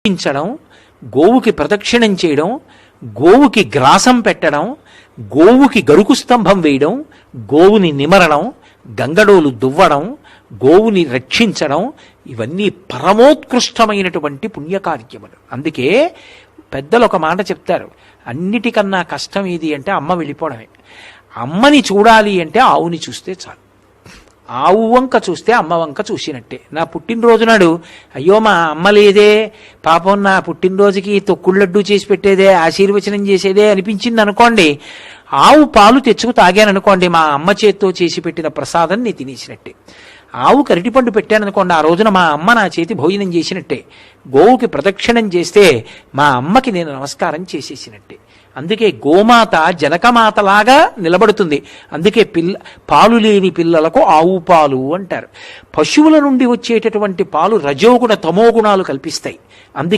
పించడం, గోవుకి ప్రదక్షిణం చేయడం, గోవుకి గ్రాసం పెట్టడం, గోవుకి గరుకు స్తంభం వేయడం, గోవుని నిమరడం, గంగడోలు దువ్వడం, గోవుని రక్షించడం, ఇవన్నీ పరమోత్కృష్టమైనటువంటి పుణ్యకార్యములు. అందుకే పెద్దలు ఒక మాట చెప్తారు, అన్నిటికన్నా కష్టం ఏది అంటే అమ్మ వెళ్ళిపోవడమే. అమ్మని చూడాలి అంటే ఆవుని చూస్తే చాలు. ఆవు వంక చూస్తే అమ్మ వంక చూసినట్టే. నా పుట్టినరోజు నాడు అయ్యో మా అమ్మ లేదే, పాపం నా పుట్టినరోజుకి తొక్కుళ్ళడ్డు చేసి పెట్టేదే, ఆశీర్వచనం చేసేదే అనిపించింది అనుకోండి, ఆవు పాలు తెచ్చుకు తాగాననుకోండి, మా అమ్మ చేత్తో చేసి పెట్టిన ప్రసాదం నేను తినేసినట్టే. ఆవు అరటిపండు పెట్టాననుకోండి, ఆ రోజున మా అమ్మ నా చేతి భోజనం చేసినట్టే. గోవుకి ప్రదక్షిణం చేస్తే మా అమ్మకి నేను నమస్కారం చేసేసినట్టే. అందుకే గోమాత జనకమాతలాగా నిలబడుతుంది. అందుకే పాలు లేని పిల్లలకు ఆవు పాలు అంటారు. పశువుల నుండి వచ్చేటటువంటి పాలు రజోగుణ తమోగుణాలు కల్పిస్తాయి. అందుకే